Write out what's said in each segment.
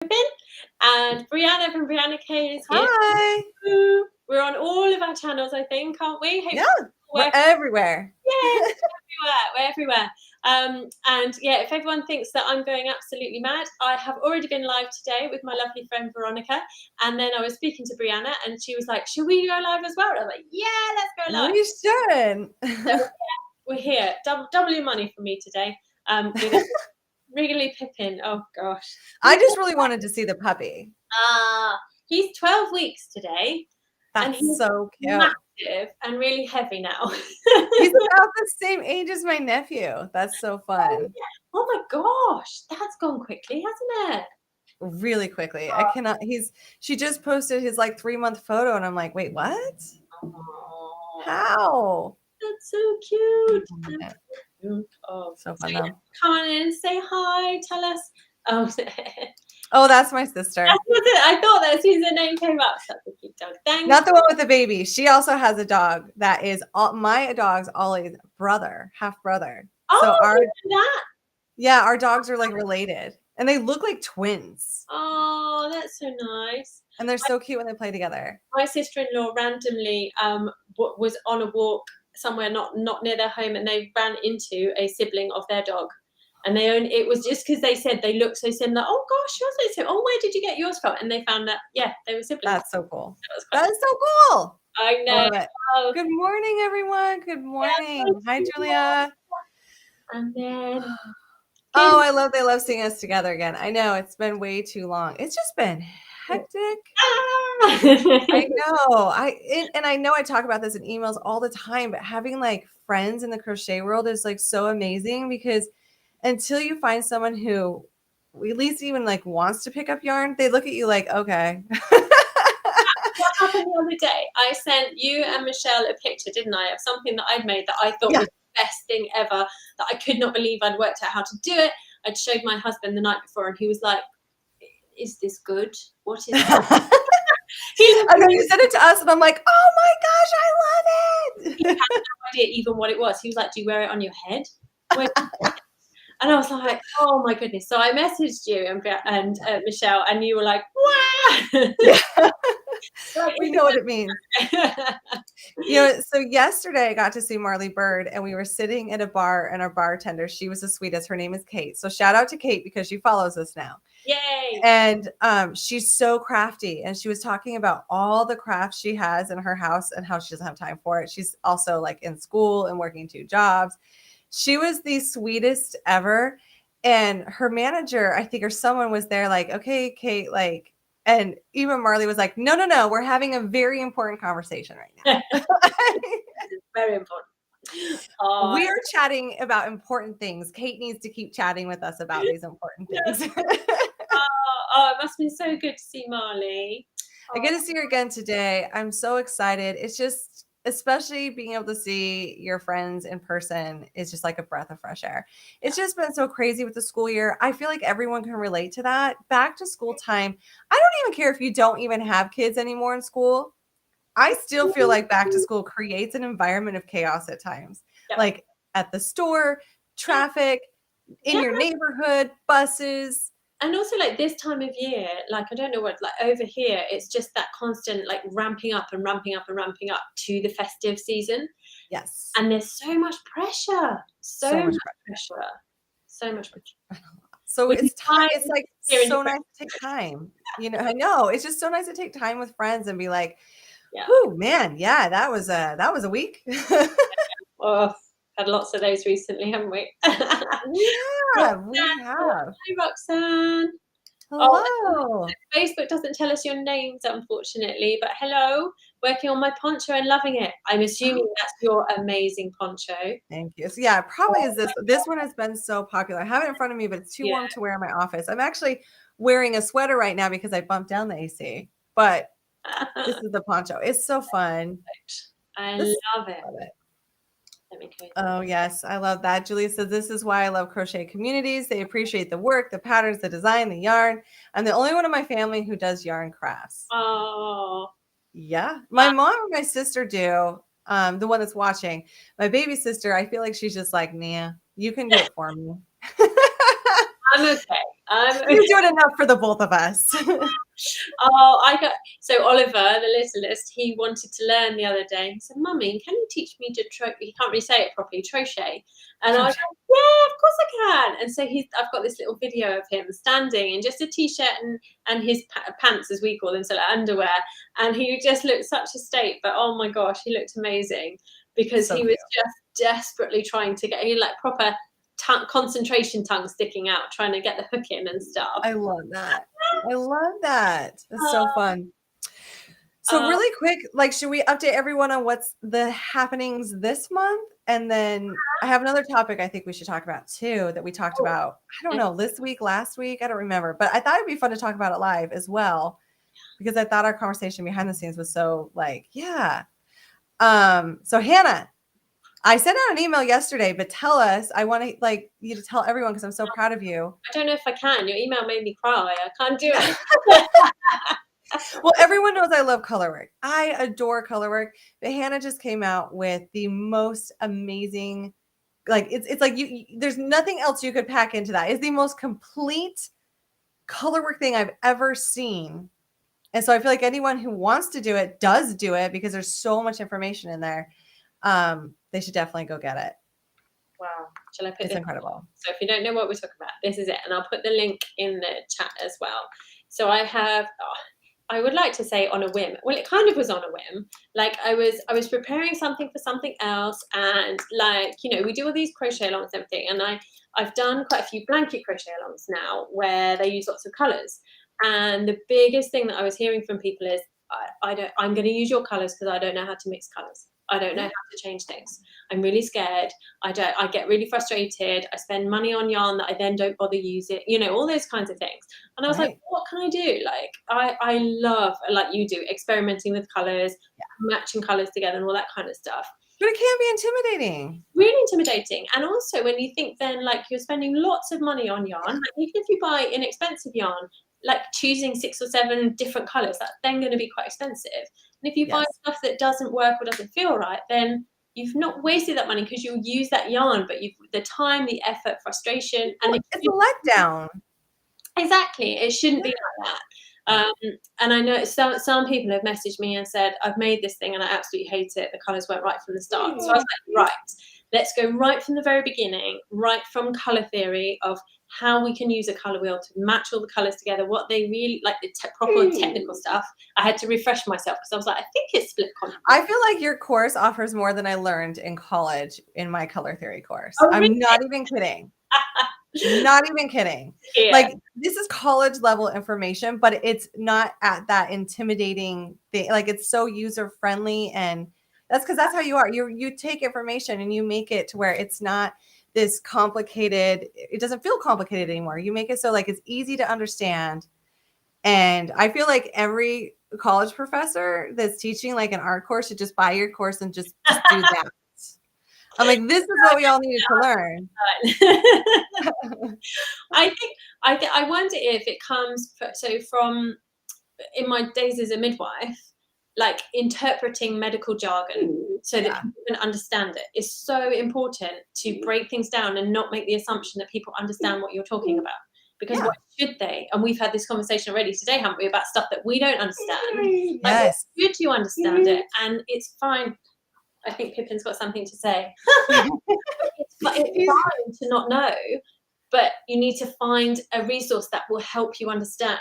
And Briana from Briana K is here. Hi. We're on all of our channels, I think, aren't we? Yeah, we're everywhere. Yeah, we're everywhere. And yeah, if everyone thinks that I'm going absolutely mad, I have already been live today with my lovely friend Veronica. And then I was speaking to Briana and she was like, should we go live as well? And I was like, yeah, let's go live. We should. So, yeah, we're here. Double your money from me today. With Wriggly Pippin. Oh gosh. I just really wanted to see the puppy. He's 12 weeks today. That's and he's so cute. Massive and really heavy now. He's about the same age as my nephew. That's so fun. Oh my gosh, that's gone quickly, hasn't it? Really quickly. I cannot. She just posted his like 3-month photo, and I'm like, wait, what? Oh, how? That's so cute. That's cute. Oh, so fun. Yeah, come on in, say hi, tell us. Oh, that's my sister. I thought that as soon as the name came up, that's a cute dog. Thanks. Not the one with the baby. She also has a dog that is my dog's Ollie's brother, half brother. Oh, so our dogs are like related, and they look like twins. Oh, that's so nice. And they're so cute when they play together. My sister-in-law randomly was on a walk somewhere not near their home, and they ran into a sibling of their dog. And it was just because they said they looked so similar. Oh gosh, yours is so. Oh, where did you get yours from? And they found that they were siblings. That's so cool. That is so cool. I know. Oh. Good morning, everyone. Good morning. Hi, Julia. And then they love seeing us together again. I know it's been way too long. It's just been hectic. I know. I know I talk about this in emails all the time, but having like friends in the crochet world is like so amazing, because until you find someone who at least even like wants to pick up yarn, they look at you like, okay. What happened the other day? I sent you and Michelle a picture, didn't I, of something that I'd made that I thought was the best thing ever, that I could not believe I'd worked out how to do it. I'd showed my husband the night before, and he was like, is this good? What is it? And then you sent it to us, and I'm like, oh my gosh, I love it. He had no idea even what it was. He was like, do you wear it on your head? And I was like, oh my goodness. So I messaged you and Michelle, and you were like, wow. Like, we know what it means. So yesterday I got to see Marley Bird, and we were sitting at a bar, and our bartender, she was the sweetest. Her name is Kate. So shout out to Kate, because she follows us now. Yay. And she's so crafty, and she was talking about all the crafts she has in her house and how she doesn't have time for it. She's also like in school and working 2 jobs. She was the sweetest ever. And her manager, I think, or someone was there like, okay, Kate, like, and even Marley was like, no, we're having a very important conversation right now. It's very important. We're chatting about important things. Kate needs to keep chatting with us about these important things. It must be so good to see Marley. I get to see her again today. I'm so excited. It's just, especially being able to see your friends in person is just like a breath of fresh air. It's just been so crazy with the school year. I feel like everyone can relate to that. Back to school time. I don't even care if you don't even have kids anymore in school. I still feel like back to school creates an environment of chaos at times. Like at the store, traffic, in your neighborhood, buses. And also like this time of year, like, I don't know what, like over here, it's just that constant like ramping up and ramping up and ramping up to the festive season. Yes. And there's so much pressure. So much pressure. So much pressure. So it's time. It's like so nice to take time. I know. It's just so nice to take time with friends and be like, oh man, that was a week. Oh, had lots of those recently, haven't we? Yeah, we have. Hi, Roxanne. Hello. Facebook doesn't tell us your names, unfortunately, but hello. Working on my poncho and loving it. I'm assuming that's your amazing poncho. Thank you. So yeah, it probably is this. This one has been so popular. I have it in front of me, but it's too warm to wear in my office. I'm actually wearing a sweater right now because I bumped down the AC, but this is the poncho. It's so fun. I love it. Oh, yes. I love that. Julia says, this is why I love crochet communities. They appreciate the work, the patterns, the design, the yarn. I'm the only one in my family who does yarn crafts. Oh. Yeah. My mom and my sister do. The one that's watching. My baby sister, I feel like she's just like, nah, you can do it for me. I'm okay. I'm okay. You're doing enough for the both of us. Oh, so Oliver, the littlest, he wanted to learn the other day. He said, "Mummy, can you teach me to he can't really say it properly, crochet." And I was like, "Yeah, of course I can." And so I've got this little video of him standing in just a t-shirt and his pants, as we call them, so like underwear. And he just looked such a state, but oh my gosh, he looked amazing because So he cute. was just desperately trying to get, he like proper concentration tongue sticking out, trying to get the hook in and stuff. I love that. I love that. It's so fun. So really quick, like, should we update everyone on what's the happenings this month? And then I have another topic I think we should talk about too that we talked about, I don't know, this week, last week, I don't remember, but I thought it'd be fun to talk about it live as well because I thought our conversation behind the scenes was so like, yeah. So Hannah, I sent out an email yesterday, but tell us, I want to like you to tell everyone because I'm so proud of you. I don't know if I can. Your email made me cry. I can't do it. Well, everyone knows I love color work. I adore color work, but Hannah just came out with the most amazing, like it's like there's nothing else you could pack into that. It's the most complete color work thing I've ever seen. And so I feel like anyone who wants to do it does do it because there's so much information in there. They should definitely go get it. Wow. Shall I put It's this? incredible. So if you don't know what we're talking about, this is it. And I'll put the link in the chat as well. So I would like to say on a whim. Well, it kind of was on a whim. Like I was preparing something for something else, and like, you know, we do all these crochet alongs and everything, and I've done quite a few blanket crochet alongs now where they use lots of colors. And the biggest thing that I was hearing from people is I'm going to use your colors because I don't know how to mix colors. I don't know how to change things. I'm really scared. I get really frustrated. I spend money on yarn that I then don't bother using, you know, all those kinds of things. And I was like, what can I do? Like, I love, like you do, experimenting with colors, matching colors together and all that kind of stuff. But it can be intimidating. Really intimidating. And also when you think then like you're spending lots of money on yarn, like even if you buy inexpensive yarn, like choosing 6 or 7 different colors, that's then going to be quite expensive. And if you buy stuff that doesn't work or doesn't feel right, then you've not wasted that money because you'll use that yarn, but you've the time, the effort, frustration, and it's a letdown. Exactly. It shouldn't be like that. And I know some people have messaged me and said, I've made this thing and I absolutely hate it. The colours weren't right from the start. So I was like, right, let's go right from the very beginning, right from colour theory of how we can use a colour wheel to match all the colours together, what they really like, the proper technical stuff. I had to refresh myself because I was like, I think it's split content. I feel like your course offers more than I learned in college in my color theory course. Oh, really? I'm not even kidding. Not even kidding. Yeah. Like this is college level information, but it's not at that intimidating thing. Like it's so user friendly, and that's because that's how you are. You take information and you make it to where it's not this complicated. It doesn't feel complicated anymore. You make it so like it's easy to understand. And I feel like every college professor that's teaching like an art course should just buy your course and just do that. I'm like, this is what we all needed to learn. I wonder if it comes from in my days as a midwife, like interpreting medical jargon so that people can understand it is so important to break things down and not make the assumption that people understand what you're talking about. Because why should they? And we've had this conversation already today, haven't we, about stuff that we don't understand. Like, should you understand it? And it's fine. I think Pippin's got something to say. It's fine to not know, but you need to find a resource that will help you understand.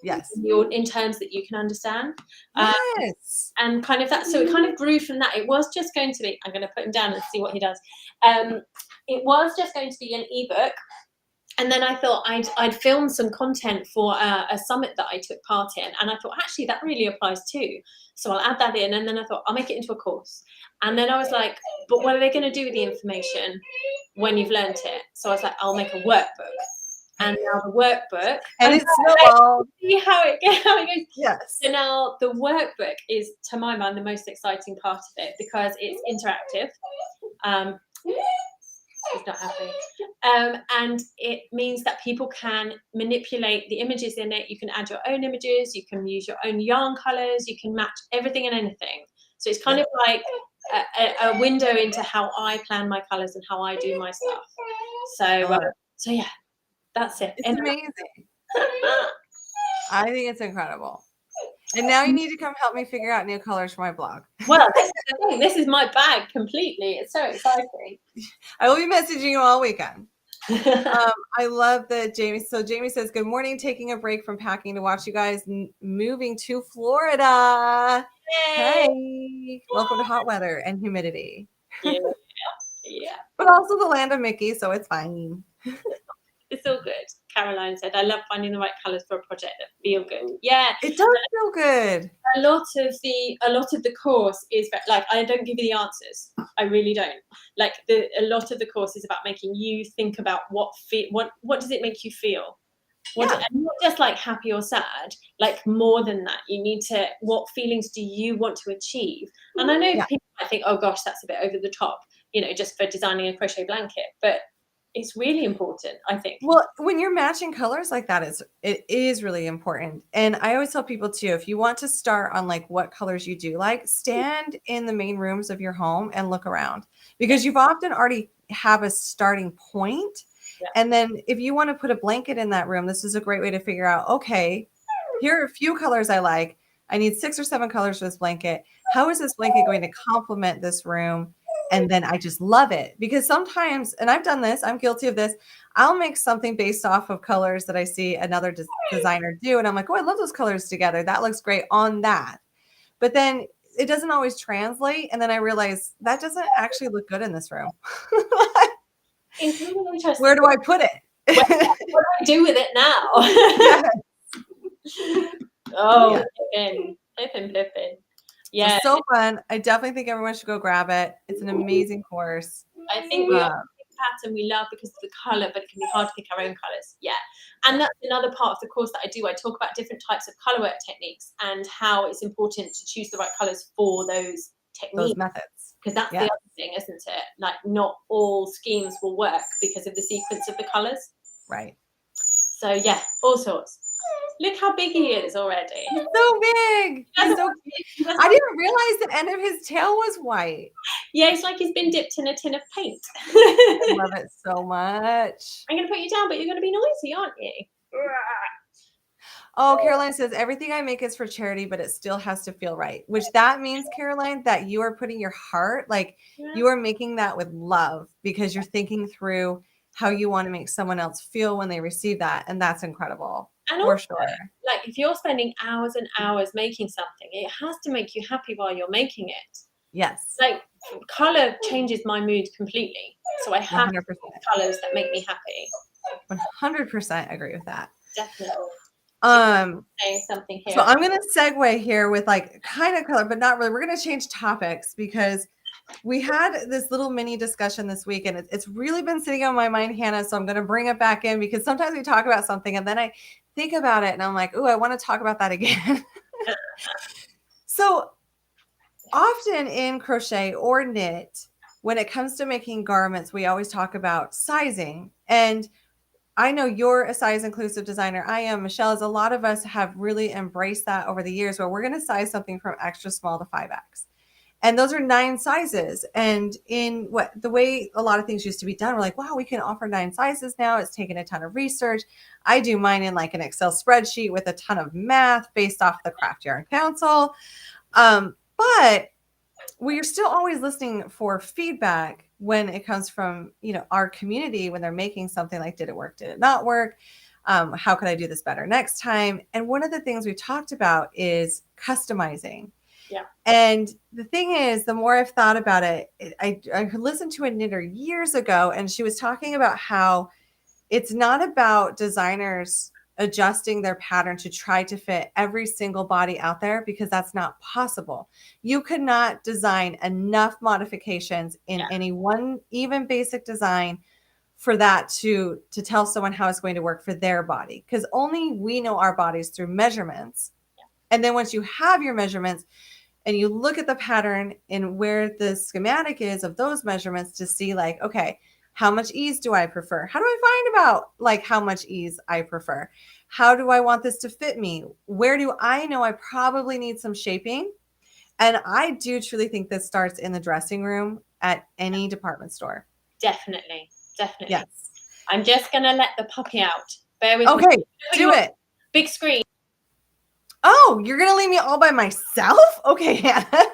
Yes. In terms that you can understand. Yes. And kind of that. So it kind of grew from that. It was just going to be, I'm going to put him down and see what he does. It was just going to be an ebook. And then I thought I'd film some content for a summit that I took part in. And I thought, actually, that really applies too. So I'll add that in. And then I thought, I'll make it into a course. And then I was like, but what are they going to do with the information when you've learned it? So I was like, I'll make a workbook. And now the workbook. And it's snowballed. See how it goes. Yes. So now the workbook is, to my mind, the most exciting part of it because it's interactive. He's not happy. And it means that people can manipulate the images in it. You can add your own images. You can use your own yarn colors. You can match everything and anything. So it's kind of like a window into how I plan my colors and how I do my stuff. So yeah. That's it. It's amazing. I think it's incredible. And now you need to come help me figure out new colors for my blog. Well, this is the thing. This is my bag completely. It's so exciting. I will be messaging you all weekend. I love that Jamie. So Jamie says, "Good morning. Taking a break from packing to watch you guys moving to Florida. Hey, welcome to hot weather and humidity. Yeah. But also the land of Mickey, so it's fine. It's all good. Caroline said, I love finding the right colours for a project that feel good. Yeah. It does feel good. A lot of the course is like, I don't give you the answers. I really don't. Like a lot of the course is about making you think about what does it make you feel? And not just like happy or sad, like more than that. You need to, what feelings do you want to achieve? And I know people might think, oh gosh, that's a bit over the top, just for designing a crochet blanket, but it's really important, I think. Well, when you're matching colors like that, it is really important. And I always tell people too, if you want to start on like what colors you do like, stand in the main rooms of your home and look around, because you've often already have a starting point. Yeah. And then if you want to put a blanket in that room, this is a great way to figure out, okay, here are a few colors I like. I need 6 or 7 colors for this blanket. How is this blanket going to complement this room? And then I just love it, because sometimes, and I've done this, I'm guilty of this, I'll make something based off of colors that I see another designer do. And I'm like, oh, I love those colors together. That looks great on that. But then it doesn't always translate. And then I realize that doesn't actually look good in this room. It's really interesting. Where do I put it? What do I do with it now? Oh, flipping. Yeah. So fun. I definitely think everyone should go grab it. It's an amazing course. I think we all pick a pattern we love because of the color, but it can be hard to pick our own colors. Yeah. And that's another part of the course that I do. I talk about different types of color work techniques and how it's important to choose the right colors for those techniques. Those methods. Because that's the other thing, isn't it? Like, not all schemes will work because of the sequence of the colors. Right. So yeah, all sorts. Look how big he is already. He's so big. He's so cute. I didn't realize the end of his tail was white. Yeah, it's like he's been dipped in a tin of paint. I love it so much. I'm going to put you down, but you're going to be noisy, aren't you? Oh, Caroline says, everything I make is for charity, but it still has to feel right. Which that means, Caroline, that you are putting your heart, like you are making that with love, because you're thinking through how you want to make someone else feel when they receive that. And that's incredible. And for also, sure. Like, if you're spending hours and hours making something, it has to make you happy while you're making it. Yes. Like, color changes my mood completely. So I have 100%. colors that make me happy. 100% agree with that. Definitely. Saying something here. So I'm going to segue here with like kind of color, but not really. We're going to change topics because we had this little mini discussion this week, and it's really been sitting on my mind, Hannah. So I'm going to bring it back in, because sometimes we talk about something and then I think about it and I'm like, oh, I want to talk about that again. So often in crochet or knit, when it comes to making garments, we always talk about sizing. And I know you're a size inclusive designer. I am. Michelle, as a lot of us have really embraced that over the years, where we're going to size something from extra small to 5X. And those are 9 sizes. And in the way a lot of things used to be done, we're like, wow, we can offer 9 sizes now. It's taken a ton of research. I do mine in like an Excel spreadsheet with a ton of math based off the Craft Yarn Council. But we're still always listening for feedback when it comes from, our community, when they're making something like, did it work? Did it not work? How could I do this better next time? And one of the things we talked about is customizing. Yeah. And the thing is, the more I've thought about it, I listened to a knitter years ago, and she was talking about how it's not about designers adjusting their pattern to try to fit every single body out there, because that's not possible. You could not design enough modifications in any one, even basic design, for that to tell someone how it's going to work for their body, because only we know our bodies through measurements. And then once you have your measurements and you look at the pattern and where the schematic is of those measurements to see like, okay, how much ease do I prefer? How do I find about like how much ease I prefer? How do I want this to fit me? Where do I know I probably need some shaping? And I do truly think this starts in the dressing room at any department store. Definitely. Yes. I'm just going to let the puppy out. Bear with me. Okay, do it. Big screen. Oh, you're going to leave me all by myself? Okay, Hannah.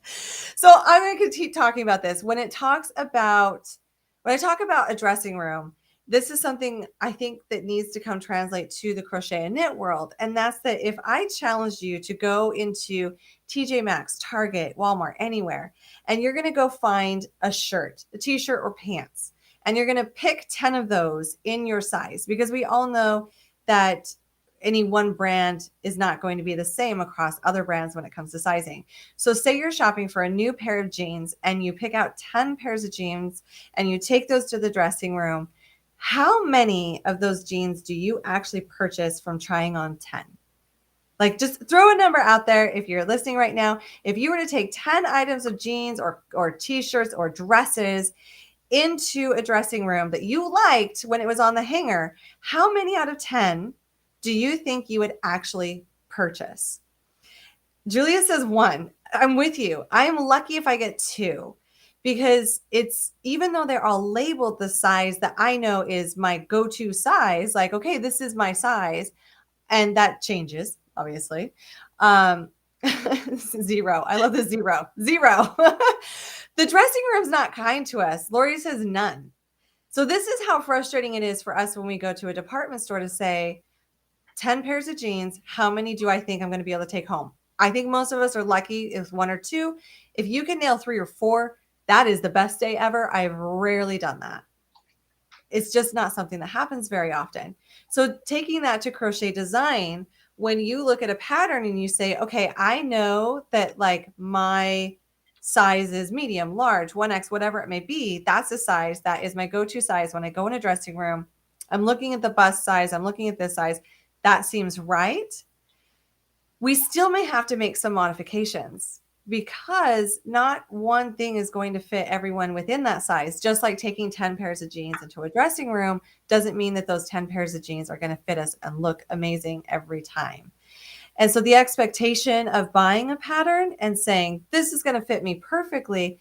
So I'm going to keep talking about this. When I talk about a dressing room, this is something I think that needs to come translate to the crochet and knit world. And that's that if I challenged you to go into TJ Maxx, Target, Walmart, anywhere, and you're going to go find a shirt, a t-shirt or pants, and you're going to pick 10 of those in your size, because we all know that any one brand is not going to be the same across other brands when it comes to sizing. So say you're shopping for a new pair of jeans and you pick out 10 pairs of jeans and you take those to the dressing room. How many of those jeans do you actually purchase from trying on 10? Like, just throw a number out there if you're listening right now. If you were to take 10 items of jeans or t-shirts or dresses into a dressing room that you liked when it was on the hanger, how many out of 10 do you think you would actually purchase? Julia says 1. I'm with you. I am lucky if I get 2, because it's, even though they're all labeled the size that I know is my go-to size, like, okay, this is my size, and that changes, obviously. 0. I love the 0. 0. The dressing room's not kind to us. Lori says none. So this is how frustrating it is for us when we go to a department store to say, 10 pairs of jeans, how many do I think I'm going to be able to take home? I think most of us are lucky if 1 or 2. If you can nail 3 or 4, that is the best day ever. I've rarely done that. It's just not something that happens very often. So taking that to crochet design, when you look at a pattern and you say, okay, I know that like my size is medium, large, 1X, whatever it may be, that's a size that is my go-to size when I go in a dressing room. I'm looking at the bust size. I'm looking at this size. That seems right. We still may have to make some modifications, because not one thing is going to fit everyone within that size. Just like taking 10 pairs of jeans into a dressing room doesn't mean that those 10 pairs of jeans are going to fit us and look amazing every time. And so the expectation of buying a pattern and saying, this is going to fit me perfectly,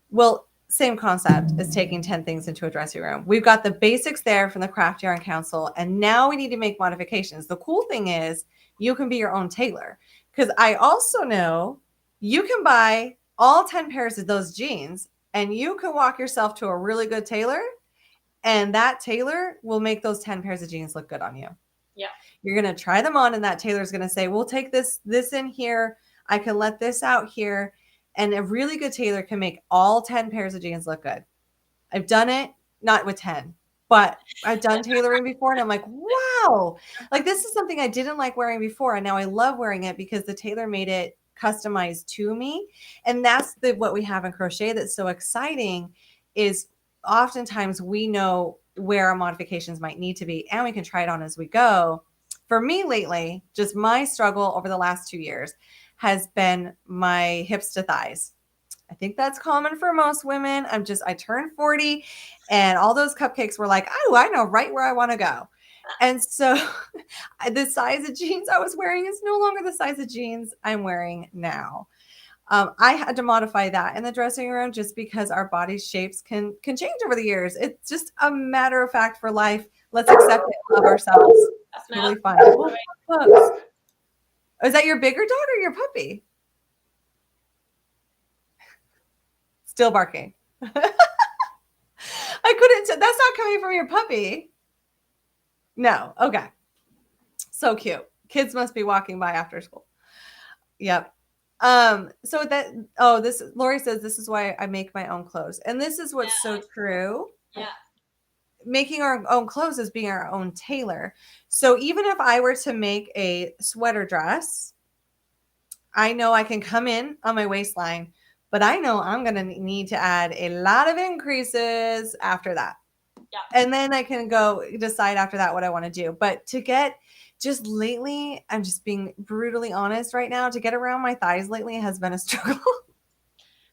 well, same concept as taking 10 things into a dressing room. We've got the basics there from the Craft Yarn Council, and now we need to make modifications. The cool thing is you can be your own tailor, because I also know you can buy all 10 pairs of those jeans and you can walk yourself to a really good tailor, and that tailor will make those 10 pairs of jeans look good on you. Yeah. You're going to try them on, and that tailor is going to say, we'll take this in here. I can let this out here. And a really good tailor can make all 10 pairs of jeans look good. I've done it, not with 10, but I've done tailoring before, and I'm like, wow, like this is something I didn't like wearing before, and now I love wearing it because the tailor made it customized to me. And that's what we have in crochet that's so exciting, is oftentimes we know where our modifications might need to be, and we can try it on as we go. For me lately, just my struggle over the last 2 years has been my hips to thighs. I think that's common for most women. I turned 40 and all those cupcakes were like, oh, I know right where I want to go. And so the size of jeans I was wearing is no longer the size of jeans I'm wearing now. I had to modify that in the dressing room just because our body shapes can change over the years. It's just a matter of fact for life. Let's accept it and love ourselves. That's really fun. Oh, is that your bigger dog or your puppy? Still barking. I couldn't. That's not coming from your puppy. No. Okay. So cute. Kids must be walking by after school. Yep. So this Lori says this is why I make my own clothes. And this is what's so true. Yeah. Making our own clothes is being our own tailor. So even if I were to make a sweater dress, I know I can come in on my waistline, but I know I'm going to need to add a lot of increases after that. Yeah. And then I can go decide after that what I want to do. But to get just lately, I'm just being brutally honest right now, to get around my thighs lately has been a struggle.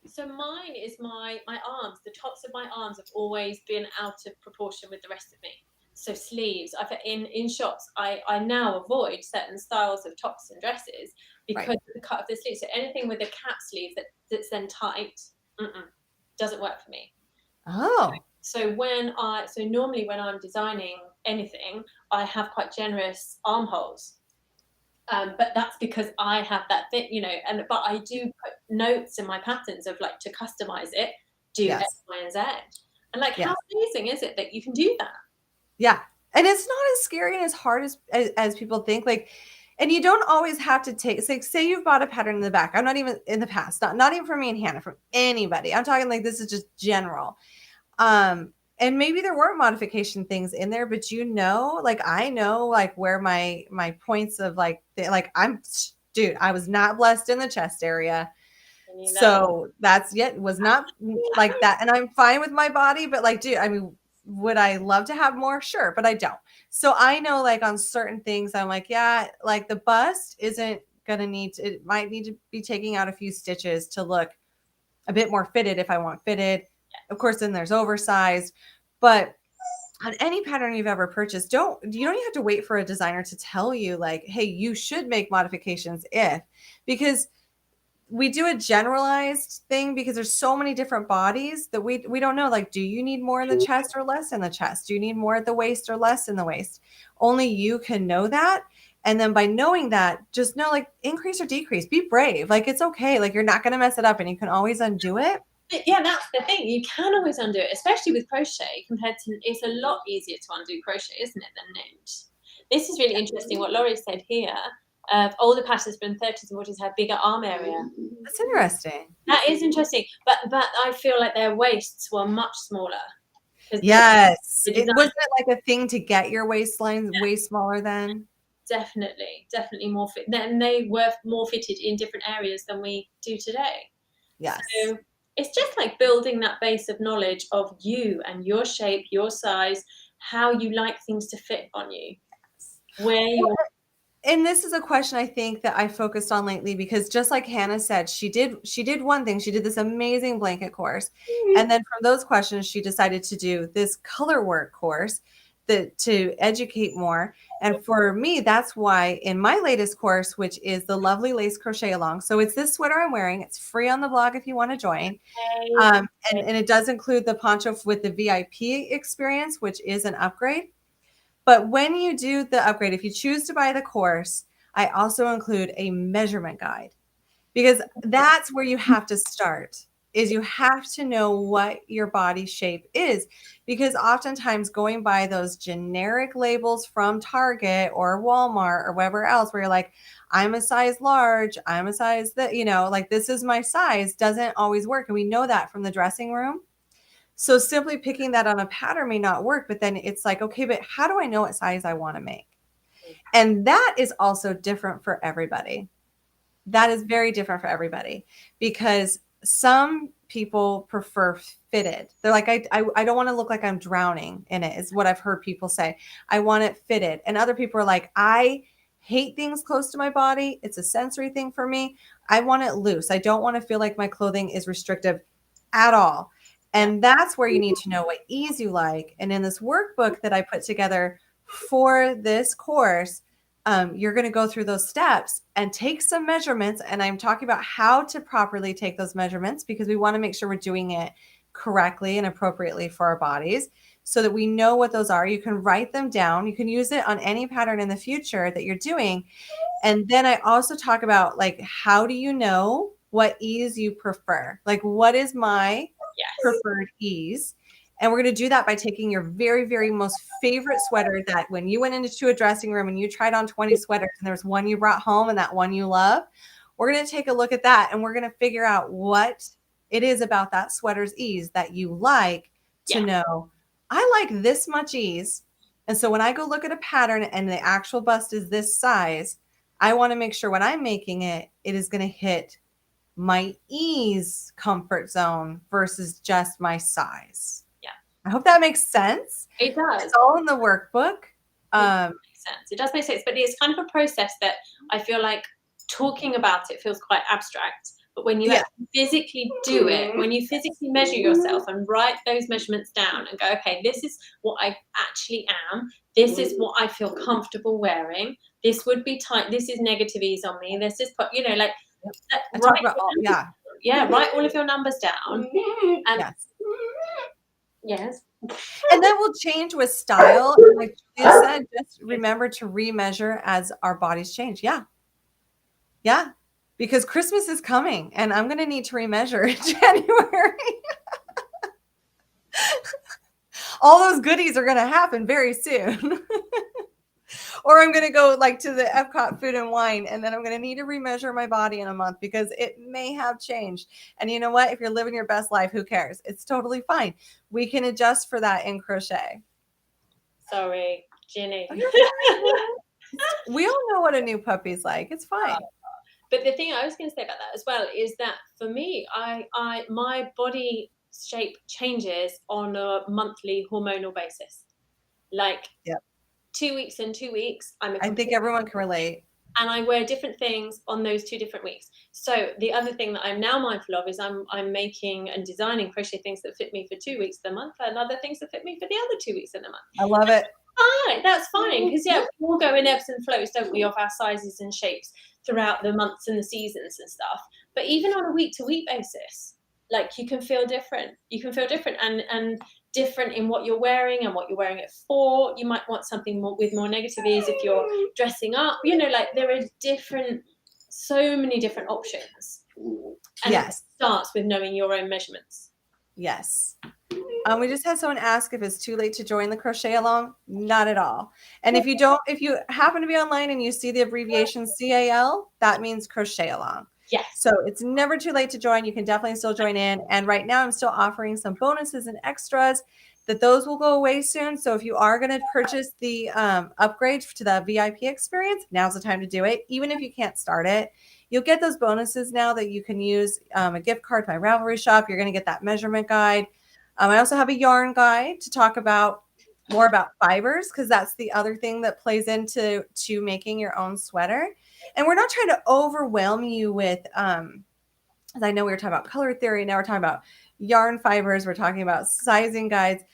So mine is my arms. The tops of my arms have always been out of proportion with the rest of me. So sleeves, in shops, I now avoid certain styles of tops and dresses because of the cut of the sleeve. So anything with a cap sleeve that's then tight doesn't work for me. Oh. So normally when I'm designing anything, I have quite generous armholes. But that's because I have that thing, but I do put notes in my patterns of like to customize it, do X, Yes. Y, and Z. And like, how Yes. amazing is it that you can do that? Yeah. And it's not as scary and as hard as people think. Like, and you don't always have to take, say you've bought a pattern in the back. I'm not even in the past, not even from me and Hannah, from anybody. I'm talking like this is just general. And maybe there were modification things in there, but like I know like where my points of like dude, I was not blessed in the chest area. So that's was not like that. And I'm fine with my body, but like, dude, I mean, would I love to have more? Sure, but I don't. So I know like on certain things, I'm like, yeah, like the bust isn't gonna it might need to be taking out a few stitches to look a bit more fitted if I want fitted. Of course, then there's oversized, but on any pattern you've ever purchased, you don't even have to wait for a designer to tell you like, hey, you should make modifications because we do a generalized thing because there's so many different bodies that we don't know. Like, do you need more in the chest or less in the chest? Do you need more at the waist or less in the waist? Only you can know that. And then by knowing that, just know like increase or decrease, be brave. Like, it's okay. Like, you're not going to mess it up and you can always undo it. Yeah, that's the thing. You can always undo it, especially with crochet compared to, it's a lot easier to undo crochet, isn't it, than knit? This is really interesting what Laurie said here. Older patterns from 30s and 40s have bigger arm area. That's interesting. That is interesting. But I feel like their waists were much smaller. Yes. Wasn't it like a thing to get your waistline way smaller than? Definitely more fit. Then they were more fitted in different areas than we do today. Yes. So it's just like building that base of knowledge of you and your shape, your size, how you like things to fit on you, where you. And this is a question I think that I focused on lately because just like Hannah said, she did one thing. She did this amazing blanket course. And then from those questions, she decided to do this color work course to educate more. And for me, that's why in my latest course, which is the Lovely Lace Crochet Along. So it's this sweater I'm wearing. It's free on the blog if you want to join. And it does include the poncho with the VIP experience, which is an upgrade. But when you do the upgrade, if you choose to buy the course, I also include a measurement guide because that's where you have to start is you have to know what your body shape is because oftentimes going by those generic labels from Target or Walmart or wherever else where you're like, I'm a size large, I'm a size that, like this is my size doesn't always work. And we know that from the dressing room. So simply picking that on a pattern may not work, but then it's like, okay, but how do I know what size I want to make? And that is also different for everybody. That is very different for everybody because some people prefer fitted. They're like, I don't want to look like I'm drowning in it is what I've heard people say. I want it fitted. And other people are like, I hate things close to my body. It's a sensory thing for me. I want it loose. I don't want to feel like my clothing is restrictive at all. And that's where you need to know what ease you like. And in this workbook that I put together for this course, you're going to go through those steps and take some measurements. And I'm talking about how to properly take those measurements because we want to make sure we're doing it correctly and appropriately for our bodies so that we know what those are. You can write them down. You can use it on any pattern in the future that you're doing. And then I also talk about like, how do you know what ease you prefer? Like, what is my preferred ease? And we're going to do that by taking your very, very most favorite sweater that when you went into a dressing room and you tried on 20 sweaters and there's one you brought home and that one you love, we're going to take a look at that and we're going to figure out what it is about that sweater's ease that you like to know. I like this much ease. And so when I go look at a pattern and the actual bust is this size, I want to make sure when I'm making it, it is going to hit my ease comfort zone versus just my size. Yeah. I hope that makes sense. It does. It's all in the workbook. It makes sense. It does make sense, but it's kind of a process that I feel like talking about it feels quite abstract. But when you physically do it, when you physically measure yourself and write those measurements down and go, okay, this is what I actually am. This is what I feel comfortable wearing. This would be tight. This is negative ease on me. This is, like, write all of your numbers down. And yes. And then we'll change with style. And like Julia said, just remember to remeasure as our bodies change. Yeah. Yeah. Because Christmas is coming and I'm going to need to remeasure in January. All those goodies are going to happen very soon. Or I'm going to go like to the Epcot Food and Wine, and then I'm going to need to remeasure my body in a month because it may have changed. And you know what? If you're living your best life, who cares? It's totally fine. We can adjust for that in crochet. Sorry, Ginny. We all know what a new puppy's like. It's fine. But the thing I was going to say about that as well is that for me, my body shape changes on a monthly hormonal basis. Like, yep. 2 weeks and 2 weeks, I think everyone can relate. And I wear different things on those 2 different weeks. So the other thing that I'm now mindful of is I'm making and designing crochet things that fit me for 2 weeks of the month and other things that fit me for the other 2 weeks of the month. I love it. Fine, that's fine. Because we all go in ebbs and flows, don't we, of our sizes and shapes throughout the months and the seasons and stuff. But even on a week-to-week basis, like you can feel different. You can feel different and different in what you're wearing and what you're wearing it for. You might want something more with more negative ease if you're dressing up. You know, like there are so many different options. And it starts with knowing your own measurements. Yes. We just had someone ask if it's too late to join the crochet along. Not at all. And if you happen to be online and you see the abbreviation CAL, that means crochet along. Yes. So it's never too late to join. You can definitely still join in. And right now I'm still offering some bonuses and extras that those will go away soon. So if you are going to purchase the upgrade to the VIP experience, now's the time to do it. Even if you can't start it, you'll get those bonuses now that you can use a gift card to my Ravelry shop. You're going to get that measurement guide. I also have a yarn guide to talk more about fibers, because that's the other thing that plays into making your own sweater. And we're not trying to overwhelm you with, as I know we were talking about color theory, now we're talking about yarn fibers, we're talking about sizing guides.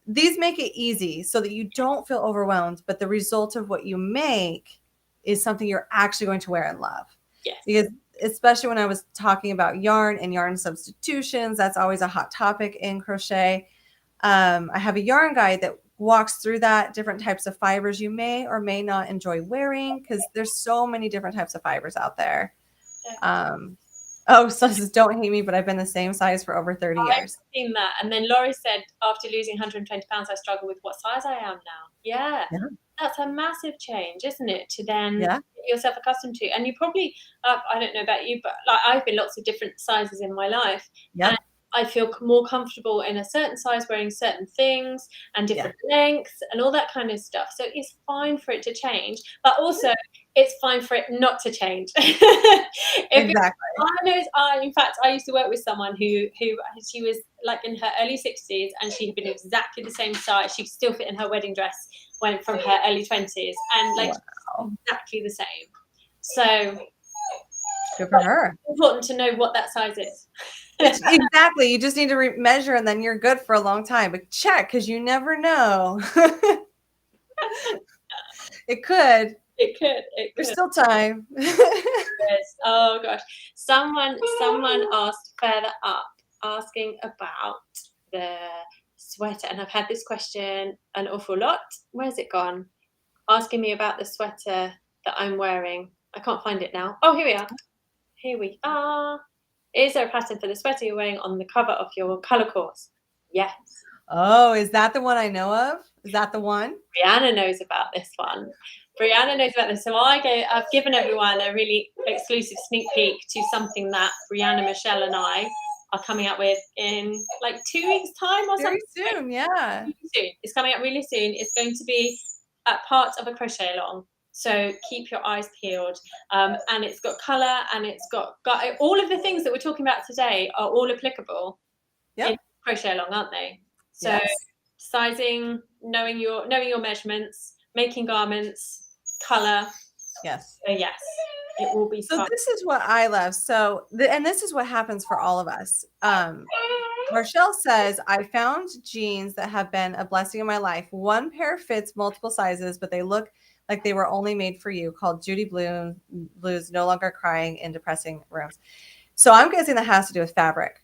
These make it easy so that you don't feel overwhelmed, but the result of what you make is something you're actually going to wear and love. Yes. Because especially when I was talking about yarn and yarn substitutions, that's always a hot topic in crochet. I have a yarn guide that walks through that, different types of fibers you may or may not enjoy wearing, because there's so many different types of fibers out there. So don't hate me, but I've been the same size for over 30 years. I've seen that. And then Laurie said, after losing 120 pounds, I struggle with what size I am now. Yeah. That's a massive change, isn't it? To then get yourself accustomed to. And you probably, I don't know about you, but like I've been lots of different sizes in my life. And I feel more comfortable in a certain size wearing certain things and different lengths and all that kind of stuff. So it's fine for it to change, but also it's fine for it not to change. Exactly. In fact, I used to work with someone who she was like in her early 60s and she had been exactly the same size. She still fit in her wedding dress went from her early 20s and like exactly the same. So good for her. It's important to know what that size is. Exactly. You just need to measure and then you're good for a long time. But check, because you never know. It could. There's still time. Yes. Oh gosh. Someone asked further up, asking about the sweater, and I've had this question an awful lot. Where's it gone? Asking me about the sweater that I'm wearing. I can't find it now. Oh, here we are. Here we are. Is there a pattern for the sweater you're wearing on the cover of your color course? Yes. Oh, is that the one I know of? Is that the one? Briana knows about this one. Briana knows about this. So I've given everyone a really exclusive sneak peek to something that Briana, Michelle, and I are coming out with in like 2 weeks' time or something. Very soon, yeah. Really soon. It's coming out really soon. It's going to be a part of a crochet along. So keep your eyes peeled. And it's got colour and it's got all of the things that we're talking about today are all applicable in crochet along, aren't they? So sizing, knowing your measurements, making garments, colour. Yes. So yes, it will be so fun. This is what I love. So and this is what happens for all of us. Marshall says, I found jeans that have been a blessing in my life. One pair fits multiple sizes, but they look like they were only made for you, called Judy Blues, No Longer Crying in Depressing Rooms. So I'm guessing that has to do with fabric.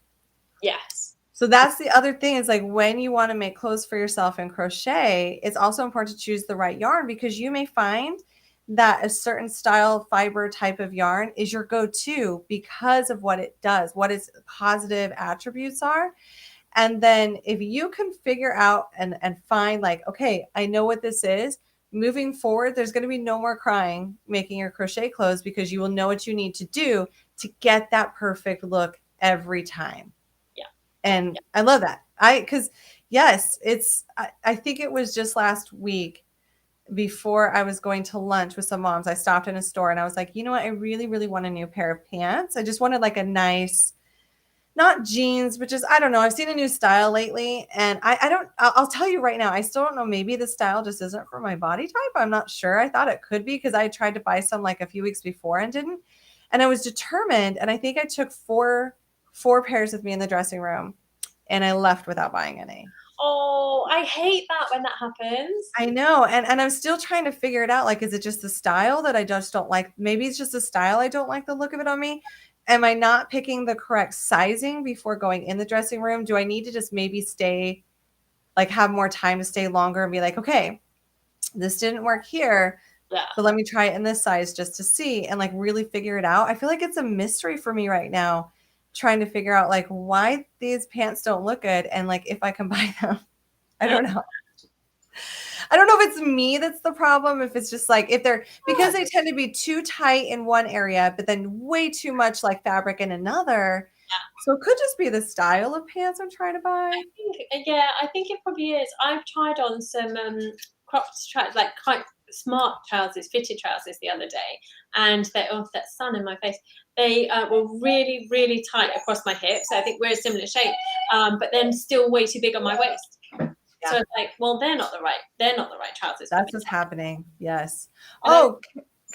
Yes. So that's the other thing is like when you want to make clothes for yourself in crochet, it's also important to choose the right yarn because you may find that a certain style fiber type of yarn is your go-to because of what it does, what its positive attributes are. And then if you can figure out and find like, okay, I know what this is, moving forward, there's going to be no more crying making your crochet clothes because you will know what you need to do to get that perfect look every time. Yeah. And I love that. Because yes, I think it was just last week before I was going to lunch with some moms, I stopped in a store and I was like, you know what? I really, really want a new pair of pants. I just wanted like a nice, not jeans, but just, I don't know. I've seen a new style lately and I'll tell you right now, I still don't know. Maybe the style just isn't for my body type. I'm not sure. I thought it could be because I tried to buy some like a few weeks before and didn't. And I was determined. And I think I took four pairs with me in the dressing room and I left without buying any. Oh, I hate that when that happens. I know. And I'm still trying to figure it out. Like, is it just the style that I just don't like? Maybe it's just the style. I don't like the look of it on me. Am I not picking the correct sizing before going in the dressing room? Do I need to just maybe stay, like have more time to stay longer and be like, okay, this didn't work here, Yeah. but let me try it in this size just to see and like really figure it out. I feel like it's a mystery for me right now, trying to figure out like why these pants don't look good and like if I can buy them. I don't know. I don't know if it's me that's the problem, if it's just like if they're because they tend to be too tight in one area, but then way too much like fabric in another. So it could just be the style of pants I'm trying to buy. I think it probably is. I've tried on some cropped trousers, like quite smart trousers, fitted trousers the other day, and they that sun in my face. They were really, really tight across my hips. So I think we're a similar shape, but then still way too big on my waist. So it's like, well, they're not the right trousers. That's what's happening. Yes. And I, Oh,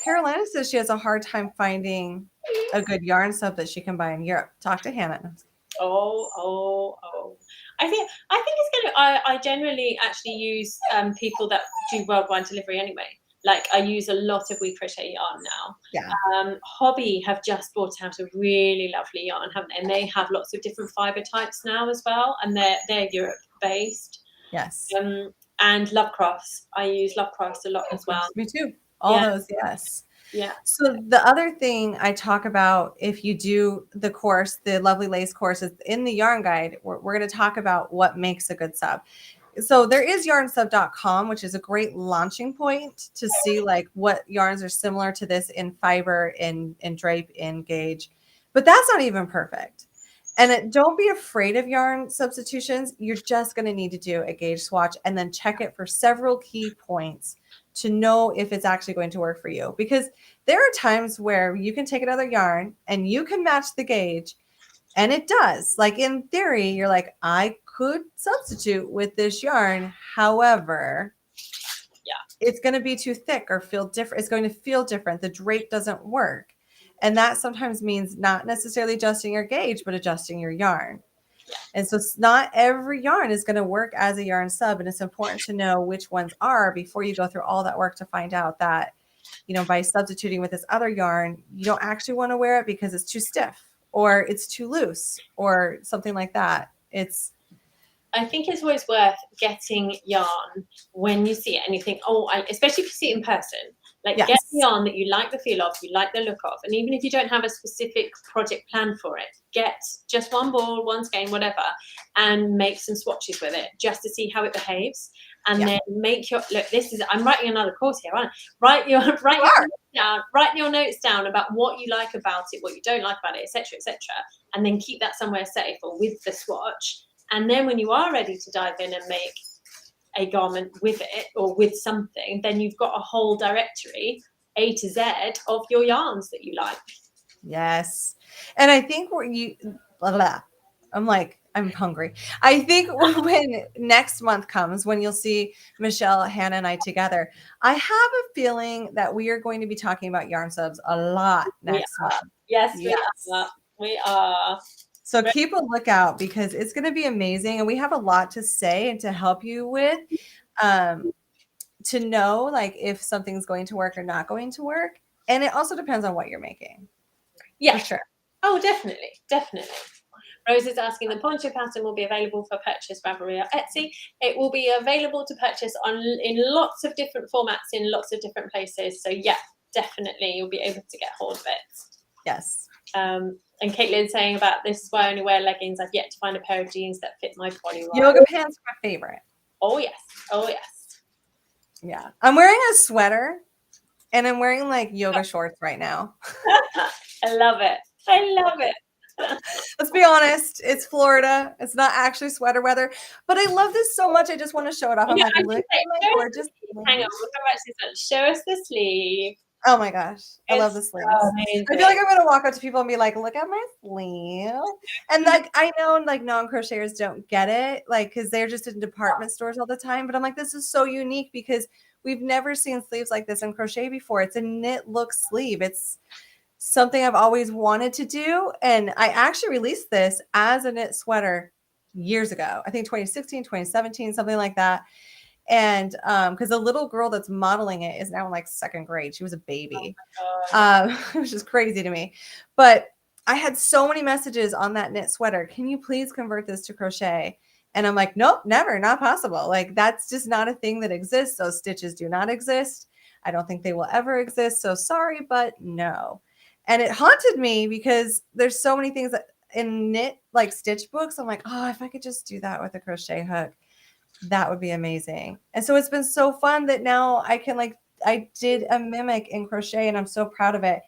Carolina says she has a hard time finding a good yarn sub that she can buy in Europe. Talk to Hannah. oh. I think it's gonna. I generally actually use people that do worldwide delivery anyway. Like I use a lot of We Crochet yarn now. Yeah. Hobby have just brought out a really lovely yarn, haven't they? And they have lots of different fiber types now as well, and they're Europe based. Yes. And Love Crafts. I use Love Crafts a lot as well. Me too. All Yeah, those, yes. yeah. So the other thing I talk about if you do the course, the Lovely Lace course is in the yarn guide, we're going to talk about what makes a good sub. So there is yarnsub.com, which is a great launching point to see like what yarns are similar to this in fiber, in drape, in gauge, but that's not even perfect. And don't be afraid of yarn substitutions. You're just going to need to do a gauge swatch and then check it for several key points to know if it's actually going to work for you. Because there are times where you can take another yarn and you can match the gauge and it does. Like in theory, you're like, I could substitute with this yarn. However, it's going to be too thick or feel different. It's going to feel different. The drape doesn't work. And that sometimes means not necessarily adjusting your gauge, but adjusting your yarn. And so not every yarn is going to work as a yarn sub. And it's important to know which ones are before you go through all that work to find out that, by substituting with this other yarn, you don't actually want to wear it because it's too stiff or it's too loose or something like that. I think it's always worth getting yarn when you see it and you think, especially if you see it in person. Like Yes. Get yarn that you like the feel of, you like the look of, and even if you don't have a specific project plan for it, get just one ball, one skein, whatever, and make some swatches with it just to see how it behaves. And then make your look. I'm writing another course here, aren't I? Write your notes down about what you like about it, what you don't like about it, etc., and then keep that somewhere safe or with the swatch. And then when you are ready to dive in and make a garment with it or with something, then you've got a whole directory, A to Z, of your yarns that you like. Yes. And I think I'm hungry. I think when next month comes, when you'll see Michelle, Hannah, and I together, I have a feeling that we are going to be talking about yarn subs a lot next month. Yes, we are. So keep a lookout because it's going to be amazing. And we have a lot to say and to help you with, to know like if something's going to work or not going to work. And it also depends on what you're making. Yeah. For sure. Oh, definitely. Rose is asking, the poncho pattern will be available for purchase Ravelry or Etsy. It will be available to purchase in lots of different formats in lots of different places. So yeah, definitely you'll be able to get hold of it. Yes. And Caitlin's saying about this is why I only wear leggings. I've yet to find a pair of jeans that fit my body well. Yoga pants are my favorite. Oh yes. Oh yes. Yeah. I'm wearing a sweater and I'm wearing like yoga shorts right now. I love it. I love it. Let's be honest, it's Florida. It's not actually sweater weather, but I love this so much. I just want to show it off. I'm like, look at my gorgeous. Hang on, look how much this one. Show us the sleeve. Oh my gosh, I love the sleeves. Amazing. I feel like I'm gonna walk up to people and be like, "Look at my sleeve," and like I know like non-crocheters don't get it, like because they're just in department stores all the time. But I'm like, this is so unique because we've never seen sleeves like this in crochet before. It's a knit look sleeve. It's something I've always wanted to do, and I actually released this as a knit sweater years ago. I think 2016, 2017, something like that. And because the little girl that's modeling it is now in like second grade. She was a baby, which is crazy to me. But I had so many messages on that knit sweater. Can you please convert this to crochet? And I'm like, nope, never, not possible. Like that's just not a thing that exists. Those stitches do not exist. I don't think they will ever exist. So sorry, but no. And it haunted me because there's so many things that in knit like stitch books. I'm like, oh, if I could just do that with a crochet hook, that would be amazing. And so it's been so fun that now I can like, I did a mimic in crochet and I'm so proud of it.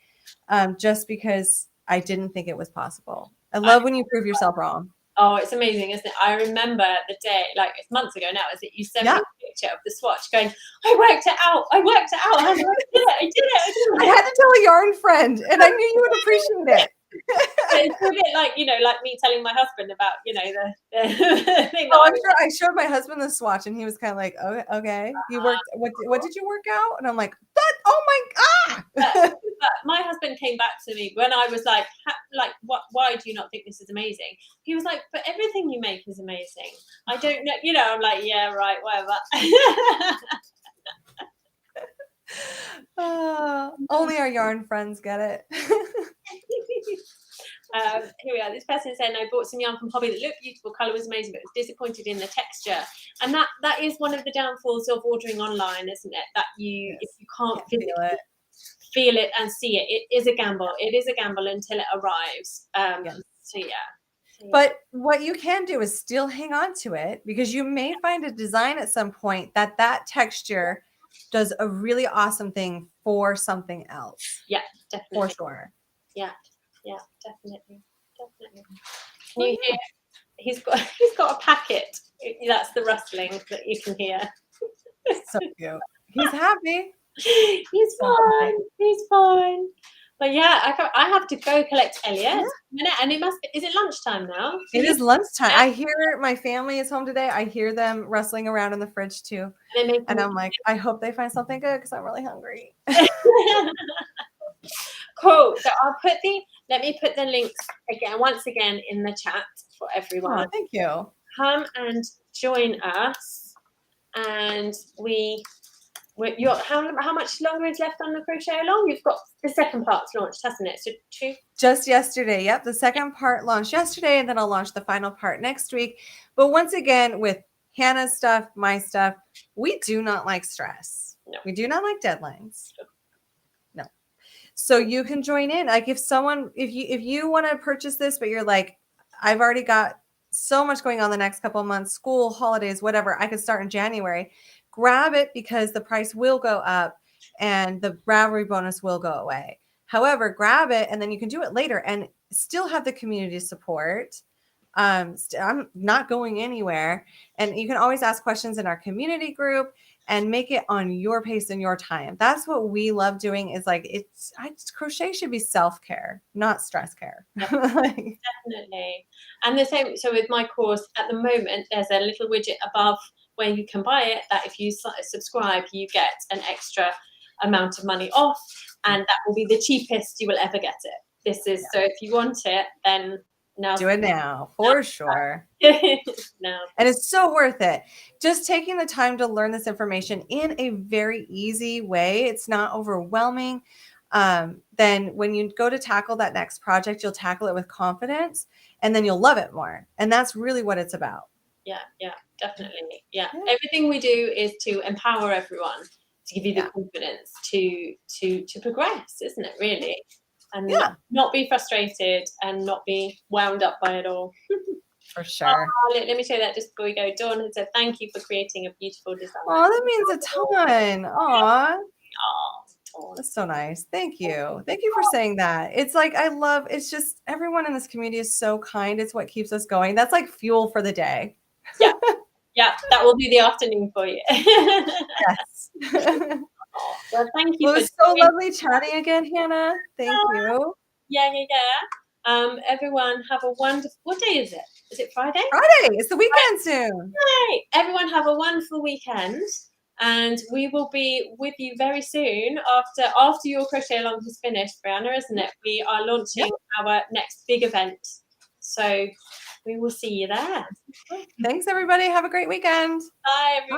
Just because I didn't think it was possible. I love when you prove yourself wrong. Oh, it's amazing, isn't it? I remember the day, like it's months ago now, is it? You sent me a picture of the swatch going, I worked it out. I worked it out. I did it. I had to tell a yarn friend and I knew you would appreciate it. It's a bit like, you know, like me telling my husband about, you know, the thing. Oh, I'm sure I showed my husband the swatch and he was kind of like, oh, okay. You worked, what did you work out? And I'm like, that, oh my God. But my husband came back to me when I was like, why do you not think this is amazing? He was like, but everything you make is amazing. I don't know, you know, I'm like, yeah, right, whatever. Only our yarn friends get it. Here we are. This person said, I bought some yarn from Hobby that looked beautiful, colour was amazing, but was disappointed in the texture. And that is one of the downfalls of ordering online, isn't it? That if you can't feel it and see it, it is a gamble. It is a gamble until it arrives. So yeah. But what you can do is still hang on to it because you may find a design at some point that texture does a really awesome thing for something else. Yeah, definitely. For sure. Yeah, definitely. Can you hear? He's got a packet. That's the rustling that you can hear. So cute. He's happy. He's fine. He's fine. But yeah, I have to go collect Elliot. Yeah. And it must be, is it lunchtime now? It is lunchtime. I hear my family is home today. I hear them rustling around in the fridge too. And I'm like, I hope they find something good because I'm really hungry. Cool. So let me put the links once again in the chat for everyone. Oh, thank you. Come and join us. And how much longer is left on the crochet along? You've got the second part's launched, hasn't it? So 2. Just yesterday. Yep. The second part launched yesterday, and then I'll launch the final part next week. But once again, with Hannah's stuff, my stuff, we do not like stress. No. We do not like deadlines. No. So you can join in. Like if you want to purchase this, but you're like, I've already got so much going on the next couple of months, school, holidays, whatever, I could start in January. Grab it because the price will go up and the Ravelry bonus will go away. However, grab it and then you can do it later and still have the community support. I'm not going anywhere. And you can always ask questions in our community group and make it on your pace and your time. That's what we love doing is like, crochet should be self-care, not stress care. Definitely. And the same, so with my course at the moment, there's a little widget above where you can buy it that if you subscribe, you get an extra amount of money off, and that will be the cheapest you will ever get it. This is so if you want it, then now do it now for sure. No. And it's so worth it. Just taking the time to learn this information in a very easy way. It's not overwhelming. then when you go to tackle that next project, you'll tackle it with confidence and then you'll love it more. And that's really what it's about. Yeah, definitely. Yeah. Everything we do is to empower everyone, to give you the confidence to progress, isn't it, really? And not be frustrated and not be wound up by it all. For sure. Let me show you that just before we go. Dawn has said, thank you for creating a beautiful design. Oh, that means a ton. Aw. Oh, That's so nice. Thank you. Thank you for saying that. It's like, it's just everyone in this community is so kind. It's what keeps us going. That's like fuel for the day. Yeah, that will be the afternoon for you. Yes. Well, thank you. Well, it was so lovely chatting again, Hannah. Thank you. Yeah. Everyone have a wonderful, what day is it? Is it Friday? Friday. It's the weekend soon. Yay. Everyone have a wonderful weekend. And we will be with you very soon after your crochet along is finished, Briana, isn't it? We are launching our next big event. So we will see you there. Thanks, everybody. Have a great weekend. Bye, everyone.